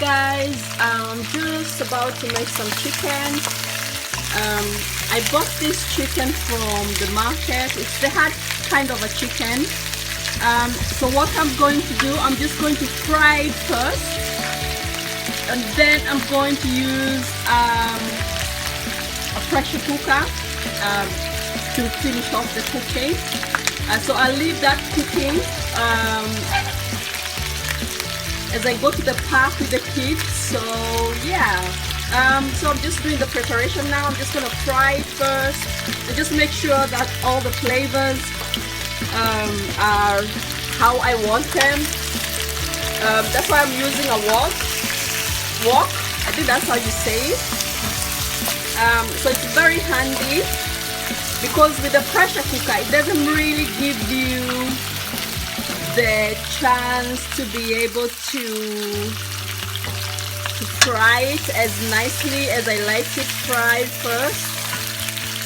guys, I'm just about to make some chicken. I bought this chicken from the market. They had kind of a chicken. So what I'm going to do, I'm just going to fry it first, and then I'm going to use a pressure cooker to finish off the cooking. So I'll leave that cooking as I go to the park with the kids. So yeah, so I'm just doing the preparation now. I'm just gonna fry it first and just make sure that all the flavors are how I want them. That's why I'm using a wok. I think that's how you say it. So it's very handy because with the pressure cooker it doesn't really give you the chance to be able to fry it as nicely as I like it fried first.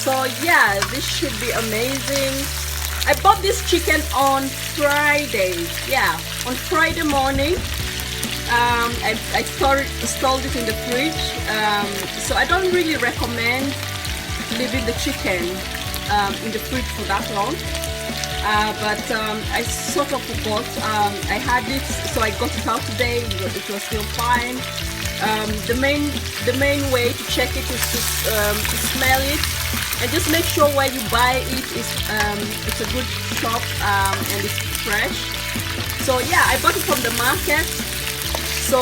So yeah, this should be amazing. I bought this chicken on Friday. Yeah, on Friday morning. I stored it in the fridge. So I don't really recommend leaving the chicken in the fridge for that long. But I sort of forgot. I had it, so I got it out today. It was still fine. The main way to check it is to smell it and just make sure where you buy it is it's a good shop and it's fresh. So yeah, I bought it from the market. So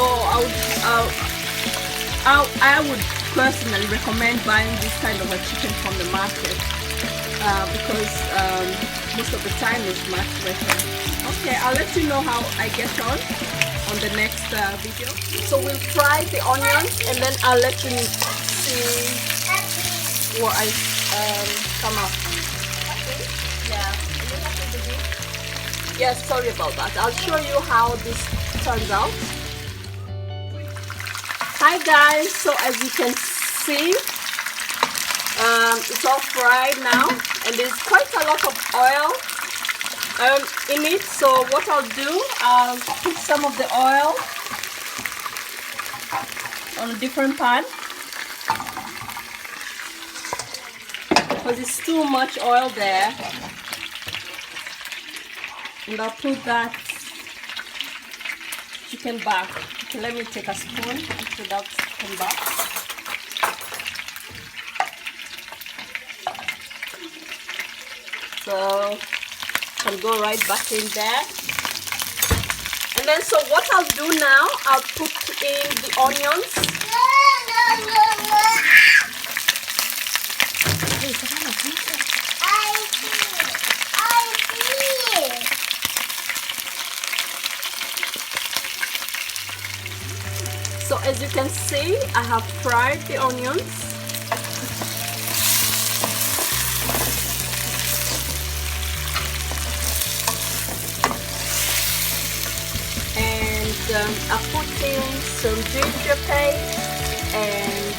I would personally recommend buying this kind of a chicken from the market because most of the time it's much better. Okay, I'll let you know how I get on the next video. So we'll fry the onions and then I'll let you see what I come up. Yeah. Yes, sorry about that. I'll show you how this turns out. Hi guys, so as you can see, it's all fried now and there's quite a lot of oil in it. So what I'll do, I'll put some of the oil on a different pan because it's too much oil there, and I'll put that chicken back. Okay, let me take a spoon and put that chicken back. So I'll go right back in there. And then so what I'll do now, I'll put in the onions. So as you can see, I have fried the onions. I put in some ginger paste and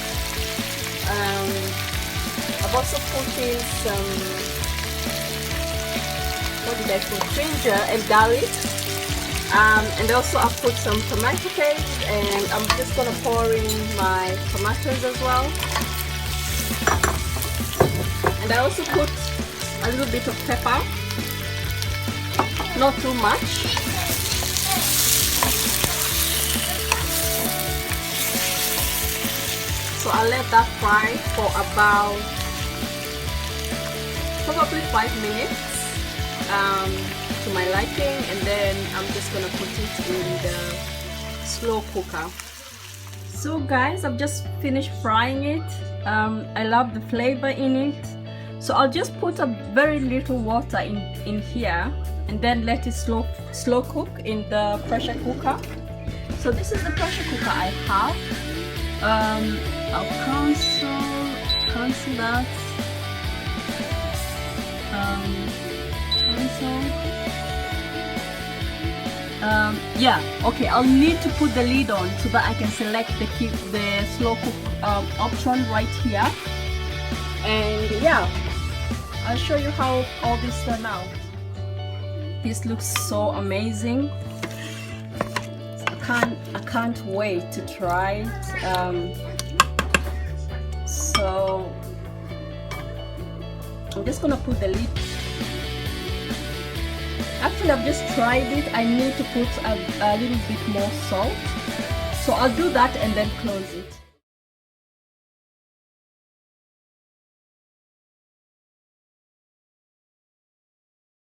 I've also put in some, what did I put? Ginger and garlic. And also I put some tomato paste, and I'm just gonna pour in my tomatoes as well. And I also put a little bit of pepper, not too much. So I'll let that fry for about probably 5 minutes to my liking, and then I'm just gonna put it in the slow cooker. So guys, I've just finished frying it. I love the flavor in it. So I'll just put a very little water in here and then let it slow cook in the pressure cooker. So this is the pressure cooker I have. I'll cancel that. Yeah, okay, I'll need to put the lid on so that I can select the slow cook option right here. And yeah, I'll show you how all this turned out. This looks so amazing. can't wait to try it. So I'm just gonna put the lid. Actually, I've just tried it. I need to put a little bit more salt, so I'll do that and then close it.